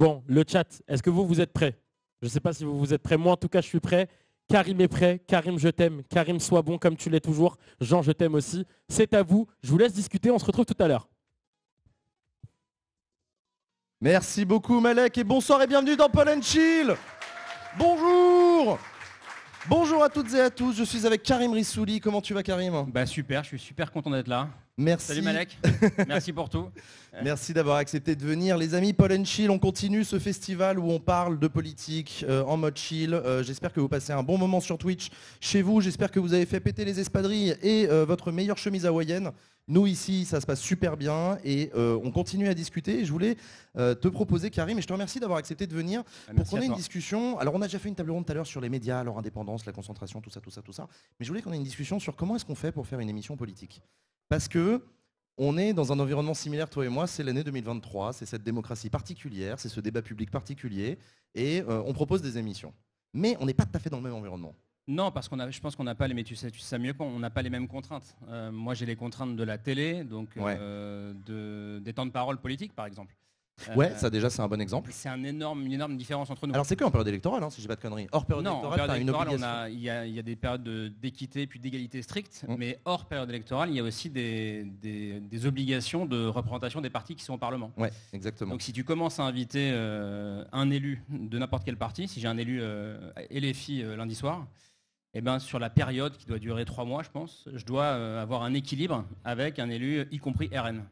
Bon, le chat, est-ce que vous êtes prêts? Je ne sais pas si vous êtes prêts. Moi, en tout cas, je suis prêt. Karim est prêt. Karim, je t'aime. Karim, sois bon comme tu l'es toujours. Jean, je t'aime aussi. C'est à vous. Je vous laisse discuter. On se retrouve tout à l'heure. Merci beaucoup Malek et bonsoir et bienvenue dans Paul & Chill. Bonjour. Bonjour à toutes et à tous, je suis avec Karim Rissouli. Comment tu vas Karim? Bah super, je suis super content d'être là. Merci. Salut Malek, merci pour tout. Merci d'avoir accepté de venir. Les amis, Paul & Chill, on continue ce festival où on parle de politique en mode chill. J'espère que vous passez un bon moment sur Twitch chez vous. J'espère que vous avez fait péter les espadrilles et votre meilleure chemise hawaïenne. Nous ici, ça se passe super bien et on continue à discuter. Et je voulais te proposer, Karim, et je te remercie d'avoir accepté de venir pour qu'on ait une discussion. Alors, on a déjà fait une table ronde tout à l'heure sur les médias, leur indépendance, la concentration, tout ça. Mais je voulais qu'on ait une discussion sur comment est-ce qu'on fait pour faire une émission politique. Parce que on est dans un environnement similaire, toi et moi, c'est l'année 2023, c'est cette démocratie particulière, c'est ce débat public particulier, et on propose des émissions. Mais on n'est pas tout à fait dans le même environnement. Non, parce je pense qu'on n'a pas les, mais tu sais ça mieux qu'on n'a pas les mêmes contraintes. Moi, j'ai les contraintes de la télé, donc des temps de parole politique, par exemple. Ouais, ça déjà, c'est un bon exemple. C'est une énorme différence entre nous. Alors, c'est quoi en période électorale, hein, si j'ai pas de conneries? Hors période électorale, t'as une obligation. Il y a des périodes d'équité puis d'égalité stricte, mais hors période électorale, il y a aussi des obligations de représentation des partis qui sont au Parlement. Ouais, exactement. Donc, si tu commences à inviter un élu de n'importe quel parti, si j'ai un élu LFI lundi soir, eh ben, sur la période qui doit durer 3 mois, je pense, je dois avoir un équilibre avec un élu, y compris RN.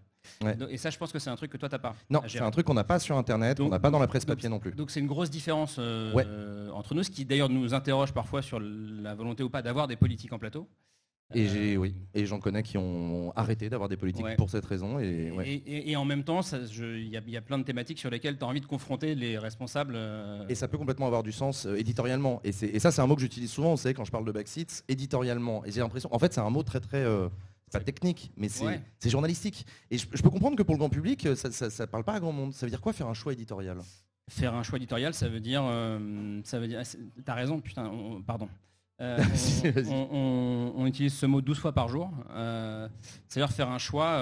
Ouais. Et ça, je pense que c'est un truc que toi, tu n'as pas. Non, c'est un truc qu'on n'a pas sur Internet, qu'on n'a pas dans la presse papier non plus. Donc c'est une grosse différence entre nous, ce qui d'ailleurs nous interroge parfois sur la volonté ou pas d'avoir des politiques en plateau. Et et j'en connais qui ont arrêté d'avoir des politiques pour cette raison. Et en même temps, il y a plein de thématiques sur lesquelles tu as envie de confronter les responsables. Et ça peut complètement avoir du sens éditorialement. Et ça, c'est un mot que j'utilise souvent, vous savez, quand je parle de backseats, éditorialement. Et j'ai l'impression, en fait, c'est un mot très pas technique, mais c'est journalistique. Et je peux comprendre que pour le grand public, ça parle pas à grand monde. Ça veut dire quoi faire un choix éditorial? Faire un choix éditorial, ça veut dire t'as raison, putain, pardon. On utilise ce mot 12 fois par jour. C'est-à-dire faire un choix,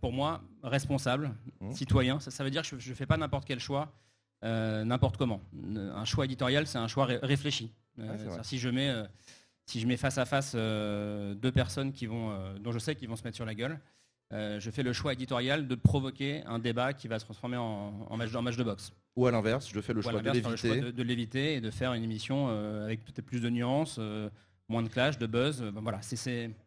pour moi, responsable, citoyen. Ça veut dire que je ne fais pas n'importe quel choix, n'importe comment. Un choix éditorial, c'est un choix réfléchi. Si je mets face à face 2 personnes dont je sais qu'ils vont se mettre sur la gueule, je fais le choix éditorial de provoquer un débat qui va se transformer en match de boxe. Ou à l'inverse, je fais le choix de l'éviter et de faire une émission avec peut-être plus de nuances, moins de clash, de buzz. Voilà,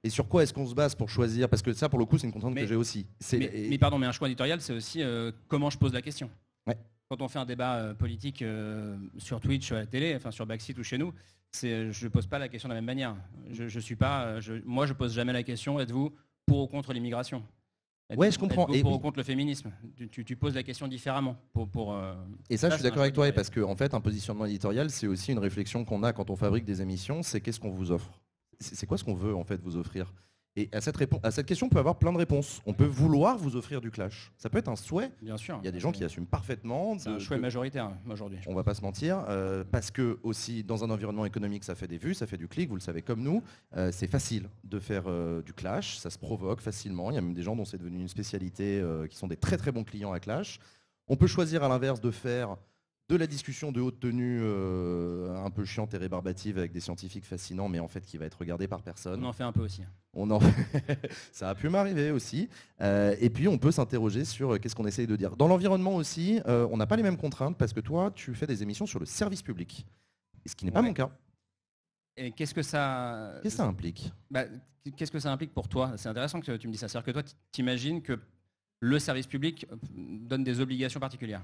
Et sur quoi est-ce qu'on se base pour choisir? Parce que ça, pour le coup, c'est une contrainte que j'ai aussi. Mais un choix éditorial, c'est aussi comment je pose la question. Ouais. Quand on fait un débat politique sur Twitch, à la télé, enfin sur Backseat ou chez nous, je ne pose pas la question de la même manière. Moi, je pose jamais la question, êtes-vous pour ou contre l'immigration? Ouais, je comprends. Et pour ou contre le féminisme? Tu poses la question différemment. Et ça, je suis d'accord avec toi, parce qu'en fait, un positionnement éditorial, c'est aussi une réflexion qu'on a quand on fabrique des émissions, c'est qu'est-ce qu'on vous offre? C'est quoi ce qu'on veut en fait vous offrir? Et à cette question, on peut avoir plein de réponses. On peut vouloir vous offrir du clash. Ça peut être un souhait. Bien sûr. Il y a des gens qui assument parfaitement. C'est un souhait majoritaire aujourd'hui. On va pas se mentir, parce que aussi dans un environnement économique, ça fait des vues, ça fait du clic. Vous le savez comme nous, c'est facile de faire du clash. Ça se provoque facilement. Il y a même des gens dont c'est devenu une spécialité, qui sont des très très bons clients à clash. On peut choisir à l'inverse de faire de la discussion de haute tenue un peu chiante et rébarbative avec des scientifiques fascinants, mais en fait qui va être regardé par personne. On en fait un peu aussi. Ça a pu m'arriver aussi. Et puis on peut s'interroger sur qu'est-ce qu'on essaye de dire. Dans l'environnement aussi, on n'a pas les mêmes contraintes parce que toi, tu fais des émissions sur le service public, ce qui n'est pas mon cas. Et qu'est-ce que ça implique? Qu'est-ce que ça implique pour toi? C'est intéressant que tu me dises ça. C'est-à-dire que toi, tu imagines que le service public donne des obligations particulières.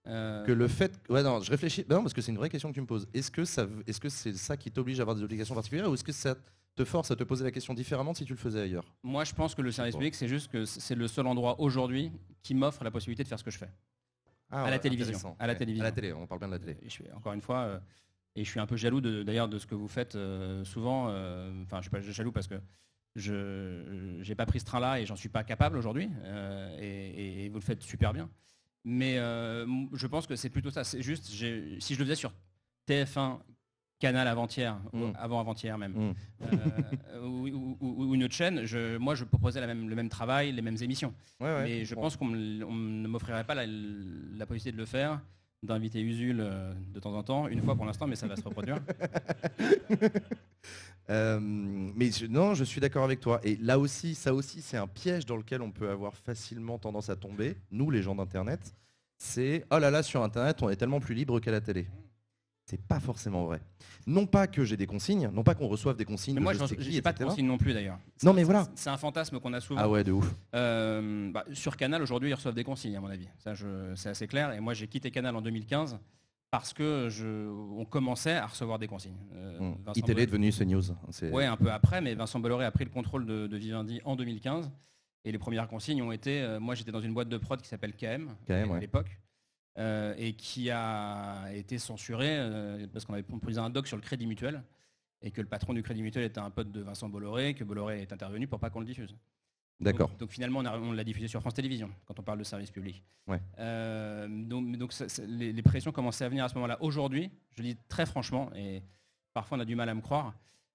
Que le fait... Ouais, non, je réfléchis... Non, parce que c'est une vraie question que tu me poses. Est-ce que c'est ça qui t'oblige à avoir des obligations particulières ou est-ce que ça te force à te poser la question différemment si tu le faisais ailleurs? Moi, je pense que le service public, c'est juste que c'est le seul endroit aujourd'hui qui m'offre la possibilité de faire ce que je fais. À la télévision. À la télévision. À la télé, on parle bien de la télé. Encore une fois, et je suis un peu jaloux d'ailleurs de ce que vous faites souvent. Enfin, je suis pas jaloux parce que je n'ai pas pris ce train-là et j'en suis pas capable aujourd'hui. Et vous le faites super bien. Mais je pense que c'est plutôt ça. C'est juste, si je le faisais sur TF1, Canal avant-hier, avant-hier même, ou une autre chaîne, moi je proposais le même travail, les mêmes émissions. Mais je pense qu'on ne m'offrirait pas la possibilité de le faire, d'inviter Usul de temps en temps, une fois pour l'instant, mais ça va se reproduire. Non, je suis d'accord avec toi. Et là aussi, ça aussi, c'est un piège dans lequel on peut avoir facilement tendance à tomber, nous les gens d'Internet. C'est oh là là, sur Internet, on est tellement plus libre qu'à la télé. C'est pas forcément vrai. Non pas que j'ai des consignes, non pas qu'on reçoive des consignes. Mais moi, j'ai pas de consignes non plus d'ailleurs. Non, mais voilà. C'est un fantasme qu'on a souvent. Ah ouais, de ouf. Sur Canal, aujourd'hui, ils reçoivent des consignes, à mon avis. Ça, c'est assez clair. Et moi, j'ai quitté Canal en 2015 parce que on commençait à recevoir des consignes. ITL est devenu CNews. Oui, un peu après, mais Vincent Bolloré a pris le contrôle de Vivendi en 2015. Et les premières consignes ont été... moi, j'étais dans une boîte de prod qui s'appelle KM à l'époque. Et qui a été censuré parce qu'on avait proposé un doc sur le Crédit Mutuel et que le patron du Crédit Mutuel était un pote de Vincent Bolloré, que Bolloré est intervenu pour pas qu'on le diffuse. D'accord. Donc finalement on l'a diffusé sur France Télévisions quand on parle de service public. Ouais. Donc les pressions commençaient à venir à ce moment-là. Aujourd'hui, je le dis très franchement, et parfois on a du mal à me croire,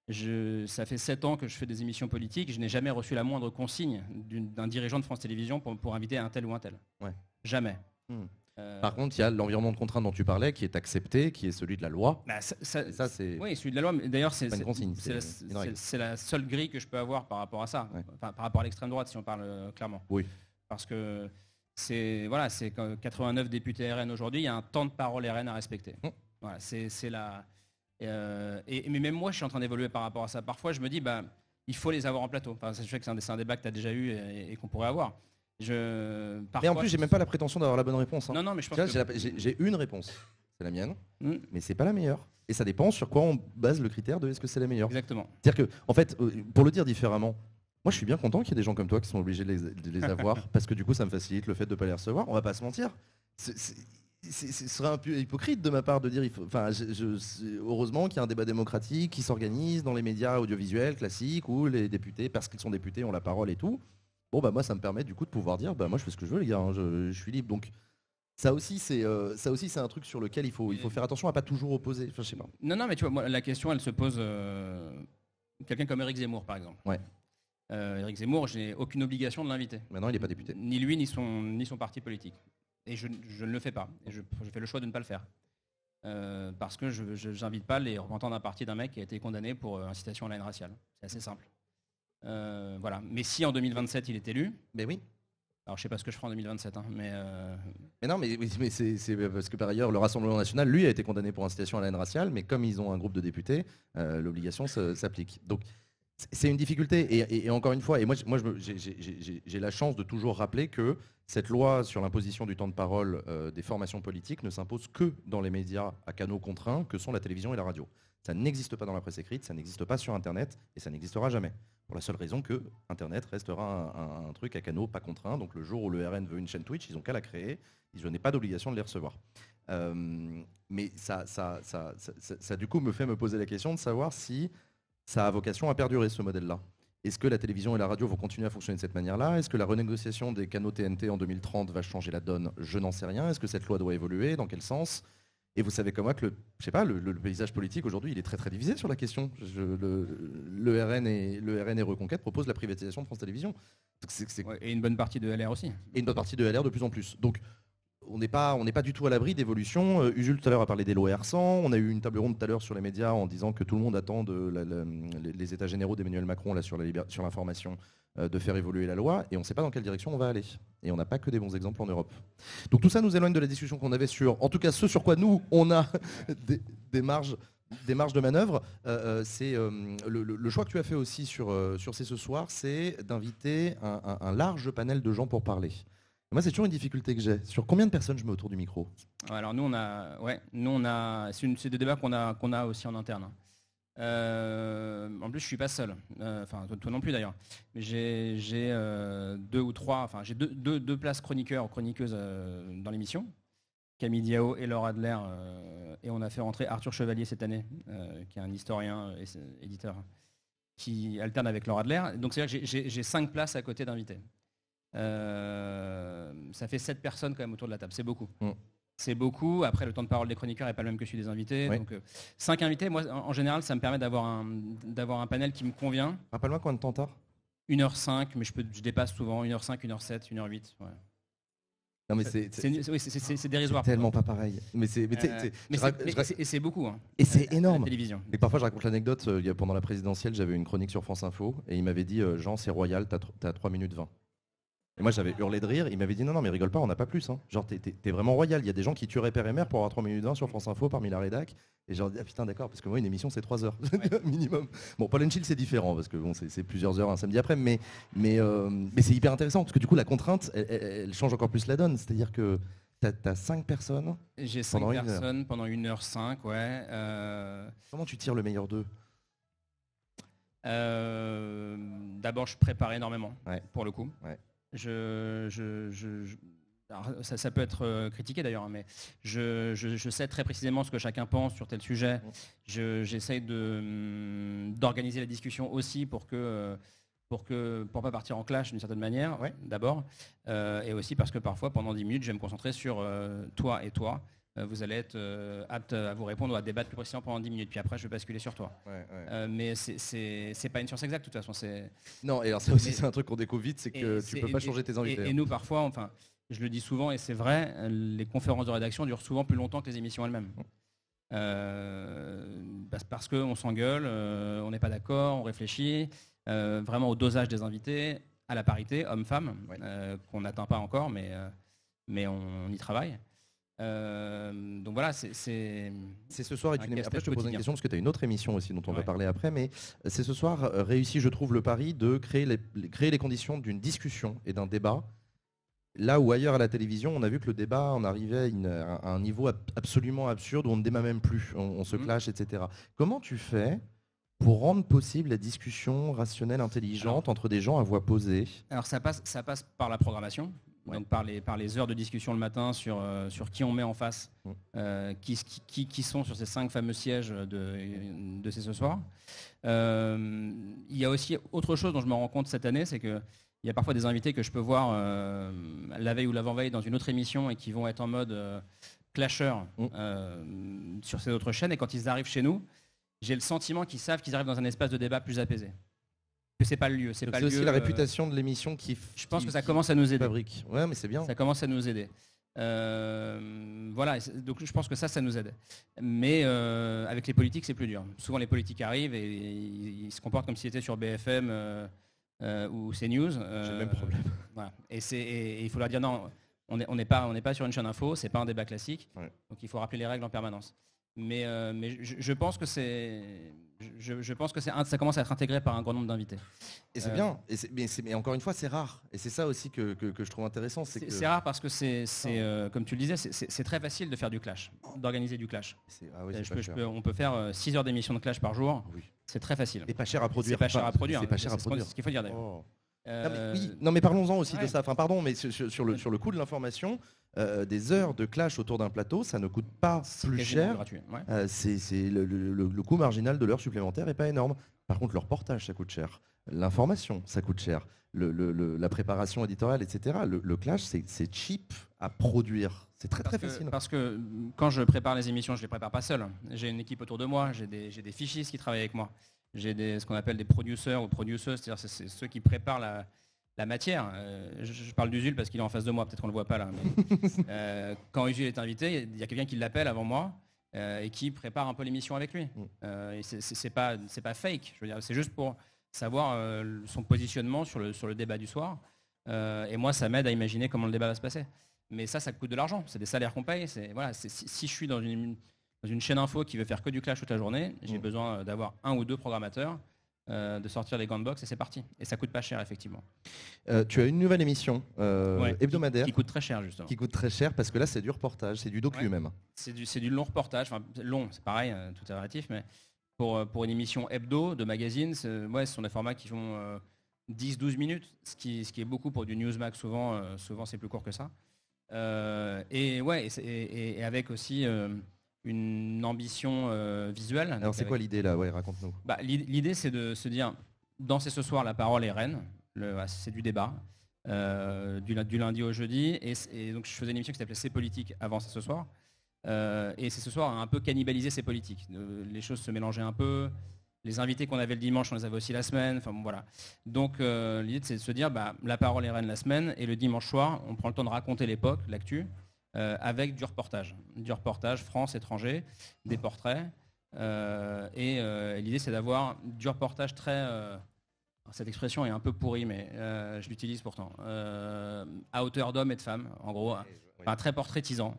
ça fait 7 ans que je fais des émissions politiques, je n'ai jamais reçu la moindre consigne d'un dirigeant de France Télévisions pour inviter un tel ou un tel. Ouais. Jamais. Par contre, il y a l'environnement de contrainte dont tu parlais qui est accepté, qui est celui de la loi. Ça, c'est... Oui, celui de la loi. Mais d'ailleurs, c'est la seule grille que je peux avoir par rapport à ça, par rapport à l'extrême droite, si on parle clairement. Oui. Parce que c'est 89 députés RN aujourd'hui, il y a un temps de parole RN à respecter. Voilà, mais même moi, je suis en train d'évoluer par rapport à ça. Parfois, je me dis, il faut les avoir en plateau. Enfin, je sais que c'est un débat que tu as déjà eu et qu'on pourrait avoir. Mais en plus, j'ai même pas la prétention d'avoir la bonne réponse. Non, mais je pense j'ai une réponse, c'est la mienne, mais c'est pas la meilleure. Et ça dépend sur quoi on base le critère de est-ce que c'est la meilleure. Exactement. C'est-à-dire que, en fait, pour le dire différemment, moi je suis bien content qu'il y ait des gens comme toi qui sont obligés de les avoir, parce que du coup ça me facilite le fait de ne pas les recevoir. On va pas se mentir. Ce serait un peu hypocrite de ma part de dire, heureusement qu'il y a un débat démocratique qui s'organise dans les médias audiovisuels classiques où les députés, parce qu'ils sont députés, ont la parole et tout. Bon moi ça me permet du coup de pouvoir dire moi je fais ce que je veux les gars, je suis libre. Donc ça aussi c'est un truc sur lequel il faut faire attention à pas toujours opposer. Enfin, je sais pas. Non mais tu vois, moi, la question elle se pose quelqu'un comme Éric Zemmour par exemple. Ouais. Éric Zemmour, je n'ai aucune obligation de l'inviter. Maintenant il n'est pas député. Ni lui ni son parti politique. Et je ne le fais pas. Et je fais le choix de ne pas le faire. Parce que je n'invite pas les représentants d'un parti d'un mec qui a été condamné pour incitation à la haine raciale. C'est assez simple. Voilà. Mais si en 2027 il est élu, mais oui. Alors je sais pas ce que je ferai en 2027, mais non, mais c'est parce que par ailleurs le Rassemblement national, lui, a été condamné pour incitation à la haine raciale, mais comme ils ont un groupe de députés, l'obligation s'applique. Donc c'est une difficulté. Et encore une fois, et moi j'ai la chance de toujours rappeler que cette loi sur l'imposition du temps de parole des formations politiques ne s'impose que dans les médias à canaux contraints que sont la télévision et la radio. Ça n'existe pas dans la presse écrite, ça n'existe pas sur Internet, et ça n'existera jamais. Pour la seule raison que Internet restera un truc à canaux pas contraints. Donc le jour où le RN veut une chaîne Twitch, ils n'ont qu'à la créer. Je n'ai pas d'obligation de les recevoir. Mais ça du coup me fait me poser la question de savoir si ça a vocation à perdurer ce modèle-là. Est-ce que la télévision et la radio vont continuer à fonctionner de cette manière-là? Est-ce que la renégociation des canaux TNT en 2030 va changer la donne? Je n'en sais rien. Est-ce que cette loi doit évoluer? Dans quel sens? Et vous savez comme moi que le paysage politique aujourd'hui, il est très très divisé sur la question. Le RN et Reconquête proposent la privatisation de France Télévisions. Et une bonne partie de LR aussi. Et une bonne partie de LR de plus en plus. Donc on n'est pas du tout à l'abri d'évolution. Usul tout à l'heure a parlé des lois R100. On a eu une table ronde tout à l'heure sur les médias en disant que tout le monde attend les états généraux d'Emmanuel Macron là, sur l'information de faire évoluer la loi, et on ne sait pas dans quelle direction on va aller. Et on n'a pas que des bons exemples en Europe. Donc tout ça nous éloigne de la discussion qu'on avait sur, en tout cas ce sur quoi nous, on a des marges de manœuvre. C'est le choix que tu as fait aussi sur ce soir, c'est d'inviter un large panel de gens pour parler. Et moi, c'est toujours une difficulté que j'ai. Sur combien de personnes je mets autour du micro? Alors nous, c'est des débats qu'on a aussi en interne. En plus, je suis pas seul. Enfin, toi non plus d'ailleurs. Mais j'ai deux ou trois. Enfin, j'ai deux places chroniqueurs ou chroniqueuses dans l'émission. Camille Diao et Laure Adler. Et on a fait rentrer Arthur Chevalier cette année, qui est un historien et éditeur, qui alterne avec Laure Adler. Donc c'est-à-dire que j'ai 5 places à côté d'invités. Ça fait 7 personnes quand même autour de la table. C'est beaucoup. C'est beaucoup. Après, le temps de parole des chroniqueurs n'est pas le même que celui des invités. Oui. Donc, 5 invités, moi, en général, ça me permet d'avoir un panel qui me convient. Rappelle-moi combien de temps t'as 1h05, mais je dépasse souvent 1h05, 1h07, 1h08. Ouais. Non mais C'est dérisoire. c'est tellement pas pareil. Mais c'est Et c'est beaucoup. Hein, et c'est à la énorme. télévision. Et parfois je raconte l'anecdote, pendant la présidentielle, j'avais une chronique sur France Info et il m'avait dit Jean, c'est royal, t'as 3 minutes 20. Et moi j'avais hurlé de rire, il m'avait dit non mais rigole pas, on n'a pas plus. Hein. Genre t'es vraiment royal, il y a des gens qui tueraient père et mère pour avoir 3 minutes 20 sur France Info parmi la rédac. Et j'ai dit ah putain d'accord, parce que moi une émission c'est 3 heures minimum. Bon, Paul & Chill c'est différent parce que bon, c'est plusieurs heures un samedi après, mais c'est hyper intéressant parce que du coup la contrainte elle change encore plus la donne. C'est-à-dire que t'as 5 personnes. J'ai 5 personnes pendant 1h05, ouais. Comment tu tires le meilleur d'eux? D'abord je prépare énormément, pour le coup. Ouais. Alors, ça peut être critiqué d'ailleurs, hein, mais je sais très précisément ce que chacun pense sur tel sujet. J'essaye d'organiser la discussion aussi pour pas partir en clash d'une certaine manière, d'abord, et aussi parce que parfois pendant 10 minutes je vais me concentrer sur toi et toi. Vous allez être apte à vous répondre ou à débattre plus précisément pendant 10 minutes, puis après je vais basculer sur toi. Mais c'est pas une science exacte de toute façon. Non, et alors ça aussi c'est un truc qu'on découvre vite, c'est que tu peux pas changer tes invités. Et nous parfois, enfin, je le dis souvent et c'est vrai, les conférences de rédaction durent souvent plus longtemps que les émissions elles-mêmes. Parce qu'on s'engueule, on n'est pas d'accord, on réfléchit vraiment au dosage des invités, à la parité homme-femme, qu'on n'atteint pas encore, mais on y travaille. Donc voilà, c'est ce soir. Après, je te pose une question parce que tu as une autre émission aussi dont on va parler après, mais c'est ce soir réussi, je trouve, le pari de créer les conditions d'une discussion et d'un débat. Là où ailleurs à la télévision, on a vu que le débat en arrivait à un niveau absolument absurde où on ne débat même plus, on se clash, etc. Comment tu fais pour rendre possible la discussion rationnelle, intelligente entre des gens à voix posée? Alors ça passe par la programmation. Donc par les heures de discussion le matin sur qui on met en face, qui sont sur ces 5 fameux sièges de ce soir. Il y a aussi autre chose dont je me rends compte cette année, c'est qu'il y a parfois des invités que je peux voir la veille ou l'avant-veille dans une autre émission et qui vont être en mode clasher sur ces autres chaînes, et quand ils arrivent chez nous, j'ai le sentiment qu'ils savent qu'ils arrivent dans un espace de débat plus apaisé. Que c'est pas le lieu. C'est aussi la réputation de l'émission je pense que ça commence à nous aider. Fabrique. Ouais, mais c'est bien. Ça commence à nous aider. Voilà, donc je pense que ça nous aide. Mais avec les politiques, c'est plus dur. Souvent, les politiques arrivent et ils se comportent comme s'ils étaient sur BFM ou CNews. J'ai le même problème. Voilà. Et il faut leur dire non, on n'est pas sur une chaîne info, c'est pas un débat classique. Donc il faut rappeler les règles en permanence. Mais je pense que ça commence à être intégré par un grand nombre d'invités. Et c'est bien. Mais encore une fois, c'est rare. Et c'est ça aussi que je trouve intéressant. C'est rare parce que comme tu le disais, c'est très facile de faire du clash, d'organiser du clash. On peut faire 6 heures d'émission de clash par jour. Oui. C'est très facile. Et pas cher à produire. C'est pas cher à produire. C'est pas cher à produire. C'est ce qu'il faut dire d'ailleurs. Non mais parlons-en aussi de ça. Enfin pardon, mais sur le coût de l'information, des heures de clash autour d'un plateau, ça ne coûte pas plus cher. Gratuit, c'est le coût marginal de l'heure supplémentaire est pas énorme. Par contre, le reportage, ça coûte cher. L'information, ça coûte cher. La préparation éditoriale, etc. Le clash, c'est cheap à produire. C'est très facile. Parce que quand je prépare les émissions, je les prépare pas seul. J'ai une équipe autour de moi, j'ai des fichiers qui travaillent avec moi. J'ai ce qu'on appelle des producers ou produceuses, c'est-à-dire c'est ceux qui préparent la matière. Je parle d'Usul parce qu'il est en face de moi, peut-être qu'on ne le voit pas là. Mais, quand Usul est invité, il y a quelqu'un qui l'appelle avant moi et qui prépare un peu l'émission avec lui. Et c'est pas fake, je veux dire, c'est juste pour savoir son positionnement sur le débat du soir. Et moi, ça m'aide à imaginer comment le débat va se passer. Mais ça coûte de l'argent, c'est des salaires qu'on paye. Si je suis dans une chaîne info qui veut faire que du clash toute la journée, j'ai besoin d'avoir 1 ou 2 programmateurs, de sortir les gants de boxe et c'est parti. Et ça coûte pas cher effectivement. Tu as une nouvelle émission hebdomadaire qui coûte très cher justement. Qui coûte très cher parce que là c'est du reportage, c'est du docu même. C'est du long reportage, enfin long, c'est pareil, tout est relatif, mais pour une émission hebdo de magazine, ce sont des formats qui font 10-12 minutes, ce qui est beaucoup pour du Newsmax. Souvent c'est plus court que ça. Et avec aussi une ambition visuelle. Alors c'est quoi l'idée là? Raconte-nous. L'idée c'est de se dire, danser ce soir, la parole est reine, c'est du débat. du lundi au jeudi. Et donc je faisais une émission qui s'appelait C'est politique avant C'est ce soir. Et C'est ce soir a un peu cannibalisé C'est politique. Les choses se mélangeaient un peu. Les invités qu'on avait le dimanche, on les avait aussi la semaine. Enfin bon, voilà. Donc l'idée c'est de se dire, la parole est reine la semaine et le dimanche soir, on prend le temps de raconter l'époque, l'actu, avec du reportage. Du reportage France, étranger, des portraits. L'idée c'est d'avoir du reportage très... cette expression est un peu pourrie, mais je l'utilise pourtant. À hauteur d'hommes et de femmes, en gros. Très portraitisant.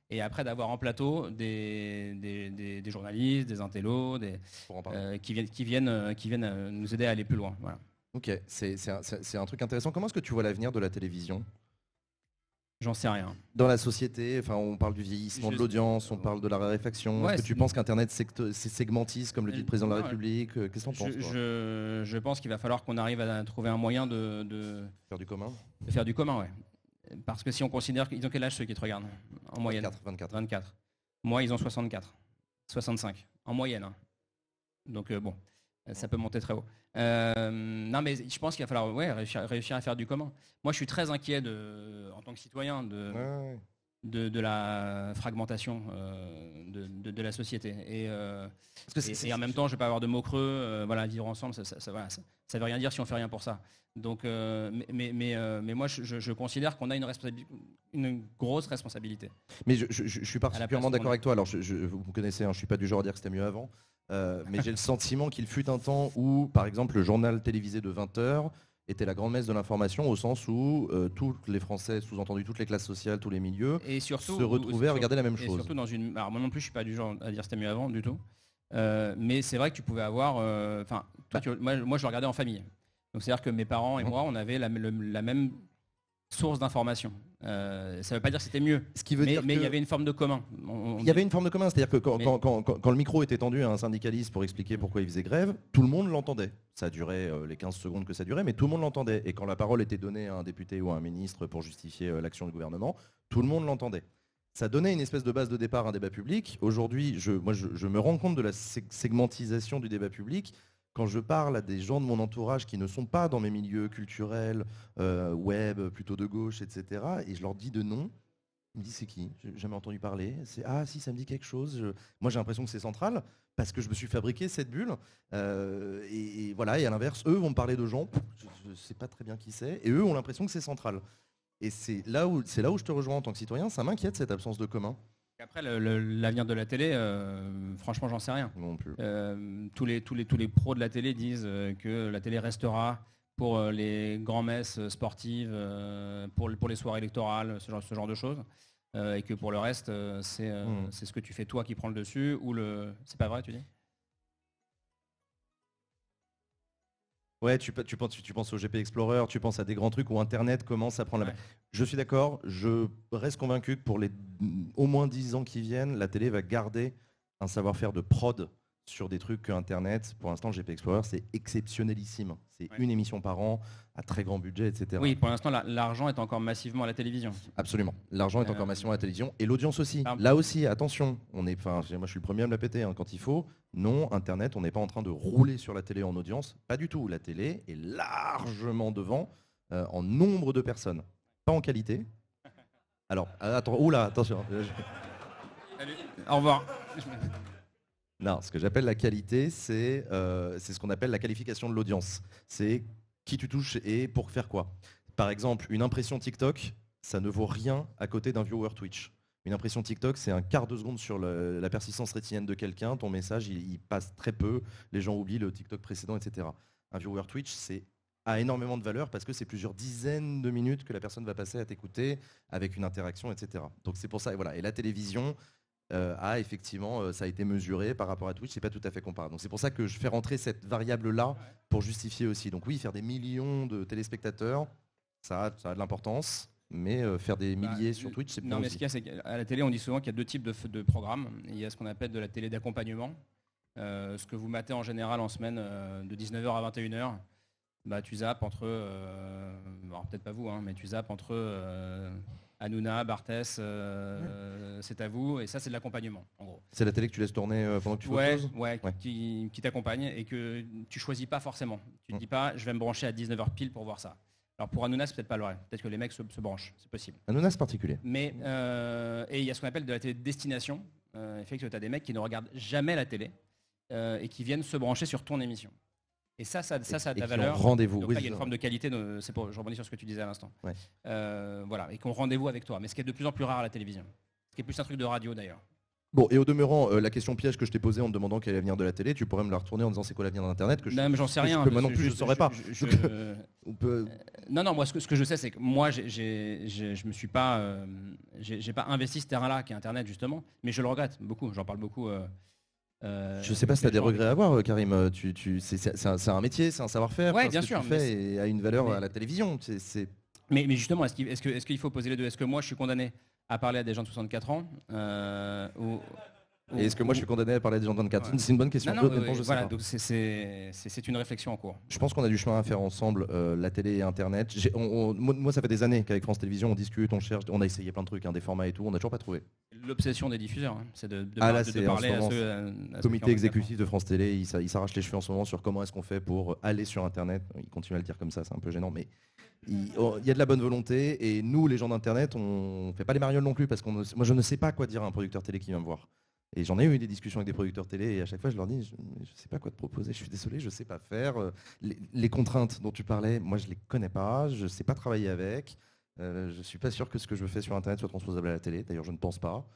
Et après d'avoir en plateau des journalistes, des intellos, qui viennent nous aider à aller plus loin. Voilà. Ok, c'est un truc intéressant. Comment est-ce que tu vois l'avenir de la télévision ? J'en sais rien. Dans la société, on parle du vieillissement de l'audience, on parle de la raréfaction. Est-ce que tu penses qu'Internet segmentise, comme le dit le président de la République ? Qu'est-ce que tu en penses ? Je pense qu'il va falloir qu'on arrive à trouver un moyen de faire du commun. De faire du commun, ouais. Parce que si on considère qu'ils ont quel âge ceux qui te regardent en moyenne ? 24. Moi, ils ont 64, 65 en moyenne. Hein. Donc bon, ça peut monter très haut. Non, mais je pense qu'il va falloir réussir à faire du commun. Moi, je suis très inquiet en tant que citoyen de la fragmentation de la société. Et en même temps, je ne vais pas avoir de mots creux. Vivre ensemble, ça ne veut rien dire si on ne fait rien pour ça. Donc, mais moi, je considère qu'on a une grosse responsabilité. Mais je suis particulièrement d'accord avec toi. Alors, vous me connaissez, je ne suis pas du genre à dire que c'était mieux avant. Mais j'ai le sentiment qu'il fut un temps où, par exemple, le journal télévisé de 20h était la grande-messe de l'information, au sens où tous les Français, sous-entendu toutes les classes sociales, tous les milieux, et surtout, se retrouvaient à regarder la même chose. Surtout alors moi non plus, je ne suis pas du genre à dire que c'était mieux avant du tout. Mais c'est vrai que tu pouvais avoir... moi, je le regardais en famille. Donc c'est-à-dire que mes parents et moi, on avait la même source d'information. Ça ne veut pas dire que c'était mieux, mais il y avait une forme de commun. Il y avait une forme de commun, c'est-à-dire que quand le micro était tendu à un syndicaliste pour expliquer pourquoi il faisait grève, tout le monde l'entendait. Ça durait les 15 secondes que ça durait, mais tout le monde l'entendait. Et quand la parole était donnée à un député ou à un ministre pour justifier l'action du gouvernement, tout le monde l'entendait. Ça donnait une espèce de base de départ à un débat public. Aujourd'hui, je me rends compte de la segmentisation du débat public. Quand je parle à des gens de mon entourage qui ne sont pas dans mes milieux culturels, web, plutôt de gauche, etc., et je leur dis de non, ils me disent c'est qui ? J'ai jamais entendu parler. Ah si, ça me dit quelque chose. Moi j'ai l'impression que c'est central parce que je me suis fabriqué cette bulle. Et voilà. Et à l'inverse, eux vont me parler de gens, je ne sais pas très bien qui c'est, et eux ont l'impression que c'est central. Et c'est là où je te rejoins en tant que citoyen. Ça m'inquiète cette absence de commun. Après, l'avenir de la télé, franchement, j'en sais rien. Non plus. Tous les pros de la télé disent que la télé restera pour les grands-messes sportives, pour les soirées électorales, ce genre de choses. Et que pour le reste, c'est ce que tu fais toi qui prends le dessus. C'est pas vrai, tu dis ? Ouais, tu penses au GP Explorer, tu penses à des grands trucs où Internet commence à prendre la main. Je suis d'accord, je reste convaincu que pour les au moins 10 ans qui viennent, la télé va garder un savoir-faire de prod sur des trucs que Internet. Pour l'instant, le GP Explorer, c'est exceptionnelissime. C'est une émission par an, à très grand budget, etc. Oui, pour l'instant, l'argent est encore massivement à la télévision. Absolument. L'argent est encore massivement à la télévision. Et l'audience aussi. Là aussi, attention. Moi, je suis le premier à me la péter quand il faut. Non, Internet, on n'est pas en train de rouler sur la télé en audience. Pas du tout. La télé est largement devant en nombre de personnes. Pas en qualité. Alors, attention. Salut. Au revoir. Non, ce que j'appelle la qualité, c'est ce qu'on appelle la qualification de l'audience. C'est qui tu touches et pour faire quoi. Par exemple, une impression TikTok, ça ne vaut rien à côté d'un viewer Twitch. Une impression TikTok, c'est un quart de seconde sur la persistance rétinienne de quelqu'un. Ton message, il passe très peu. Les gens oublient le TikTok précédent, etc. Un viewer Twitch, a énormément de valeur parce que c'est plusieurs dizaines de minutes que la personne va passer à t'écouter avec une interaction, etc. Donc c'est pour ça. Et voilà. Et la télévision effectivement, ça a été mesuré par rapport à Twitch. C'est pas tout à fait comparable. Donc c'est pour ça que je fais rentrer cette variable-là pour justifier aussi. Donc oui, faire des millions de téléspectateurs, ça a de l'importance. Mais faire des milliers sur Twitch, c'est bien. Non, mais ce qu'il y a, c'est qu'à la télé, on dit souvent qu'il y a deux types de programmes. Il y a ce qu'on appelle de la télé d'accompagnement. Ce que vous matez en général en semaine de 19h à 21h. Tu zappes entre... alors peut-être pas vous, mais tu zappes entre Hanouna, Barthès, c'est à vous. Et ça, c'est de l'accompagnement, en gros. C'est la télé que tu laisses tourner pendant que tu fais autre chose ? Ouais. Qui t'accompagne et que tu choisis pas forcément. Tu ne dis pas, je vais me brancher à 19h pile pour voir ça. Alors pour Hanouna, c'est peut-être pas vrai. Peut-être que les mecs se branchent, c'est possible. Hanouna, c'est particulier. Mais et il y a ce qu'on appelle de la télé de destination. Effectivement, tu as des mecs qui ne regardent jamais la télé et qui viennent se brancher sur ton émission. Et ça a de la valeur. Rendez-vous. Donc là, il y a une forme de qualité. Je rebondis sur ce que tu disais à l'instant. Ouais. Voilà, et qu'on rendez-vous avec toi. Mais ce qui est de plus en plus rare à la télévision. Ce qui est plus un truc de radio d'ailleurs. Bon, et au demeurant, la question piège que je t'ai posée en te demandant quel est l'avenir de la télé, tu pourrais me la retourner en disant c'est quoi l'avenir d'Internet Non, mais j'en sais rien. Moi non plus, je ne saurais pas. Non, moi, ce que je sais, c'est que moi, je me suis pas, j'ai pas investi ce terrain-là, qui est Internet, justement. Mais je le regrette beaucoup. J'en parle beaucoup. Je sais pas si tu as des regrets à avoir, Karim. C'est un métier, c'est un savoir-faire. Ouais, bien ce que sûr. Tu fais et a une valeur à la télévision. Mais justement, est-ce qu'il faut poser les deux? Est-ce que moi, je suis condamné à parler à des gens de 64 ans et est-ce que moi je suis condamné à parler à des gens de 24 ans? C'est une bonne question. Voilà, donc c'est une réflexion en cours. Je pense qu'on a du chemin à faire ensemble, la télé et Internet. Moi, ça fait des années qu'avec France Télévisions, on discute, on cherche, on a essayé plein de trucs, des formats et tout, on n'a toujours pas trouvé. L'obsession des diffuseurs, c'est de parler à ceux. Le comité exécutif de France Télé, il s'arrache les cheveux en ce moment sur comment est-ce qu'on fait pour aller sur Internet. Il continue à le dire comme ça, c'est un peu gênant, mais il y a de la bonne volonté. Et nous, les gens d'Internet, on fait pas les marioles non plus, parce que moi, je ne sais pas quoi dire à un producteur télé qui vient me voir. Et j'en ai eu des discussions avec des producteurs télé et à chaque fois je leur dis je sais pas quoi te proposer, je suis désolé, je sais pas faire. Les contraintes dont tu parlais, moi je les connais pas, je sais pas travailler avec. Je suis pas sûr que ce que je fais sur Internet soit transposable à la télé. D'ailleurs je ne pense pas.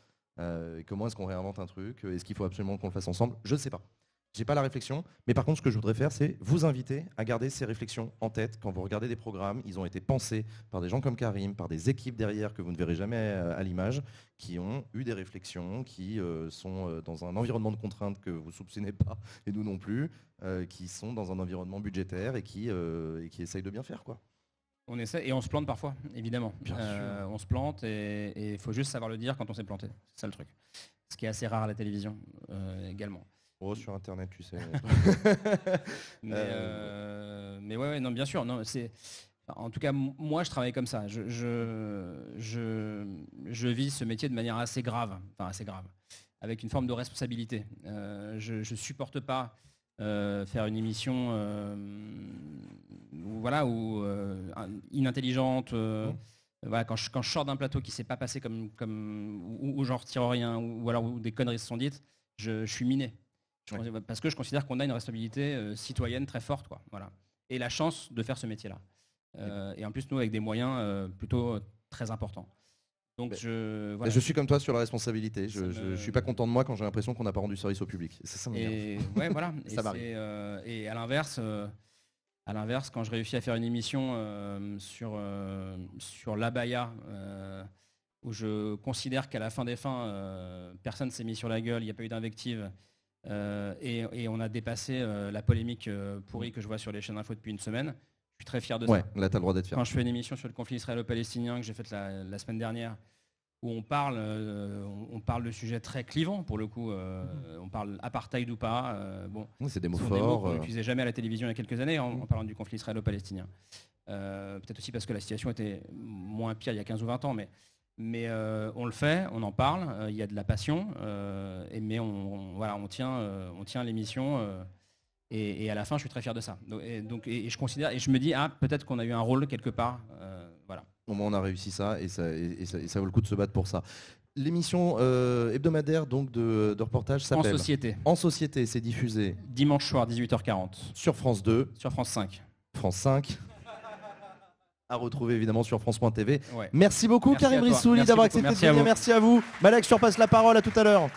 Comment est-ce qu'on réinvente un truc? Est-ce qu'il faut absolument qu'on le fasse ensemble? Je ne sais pas. J'ai pas la réflexion, mais par contre ce que je voudrais faire c'est vous inviter à garder ces réflexions en tête quand vous regardez des programmes. Ils ont été pensés par des gens comme Karim, par des équipes derrière que vous ne verrez jamais à l'image, qui ont eu des réflexions, qui sont dans un environnement de contraintes que vous soupçonnez pas, et nous non plus, qui sont dans un environnement budgétaire et qui essayent de bien faire, quoi. On essaie et on se plante parfois, évidemment. On se plante et il faut juste savoir le dire quand on s'est planté. C'est ça le truc. Ce qui est assez rare à la télévision également. Oh, sur Internet, tu sais. mais ouais, non, bien sûr. Non, en tout cas, moi, je travaille comme ça. Je vis ce métier de manière assez grave, avec une forme de responsabilité. Je supporte pas faire une émission inintelligente. Voilà, quand je sors d'un plateau qui s'est pas passé où j'en retire rien, ou alors où des conneries se sont dites, je suis miné. Parce que je considère qu'on a une responsabilité citoyenne très forte, quoi. Voilà. Et la chance de faire ce métier-là. Et en plus, nous, avec des moyens plutôt très importants. Donc voilà. Je suis comme toi sur la responsabilité. Je suis pas content de moi quand j'ai l'impression qu'on n'a pas rendu service au public. C'est ça. Ouais, voilà. Ça m'arrive. Et à l'inverse, quand je réussis à faire une émission sur l'abaya, où je considère qu'à la fin des fins, personne s'est mis sur la gueule, il n'y a pas eu d'invective. Et on a dépassé la polémique pourrie que je vois sur les chaînes d'info depuis une semaine. Je suis très fier de ça. Là, tu as le droit d'être fier. Quand je fais une émission sur le conflit israélo-palestinien que j'ai faite la semaine dernière, où on parle de sujets très clivants, pour le coup. On parle apartheid ou pas. C'est des mots forts. Des mots qu'on n'utilisait jamais à la télévision il y a quelques années en parlant du conflit israélo-palestinien. Peut-être aussi parce que la situation était moins pire il y a 15 ou 20 ans, mais on le fait, on en parle, il y a de la passion, mais on tient l'émission et à la fin je suis très fier de ça. Et je considère et je me dis peut-être qu'on a eu un rôle quelque part, voilà. Au moins on a réussi ça et ça vaut le coup de se battre pour ça. L'émission hebdomadaire donc de reportage s'appelle En Société, c'est diffusé dimanche soir 18h40 sur France 2, sur France 5. France 5. À retrouver évidemment sur France.tv. Ouais. Merci beaucoup Karim Rissouli d'avoir accepté de venir. Merci à vous. Malek, je te repasse la parole, à tout à l'heure.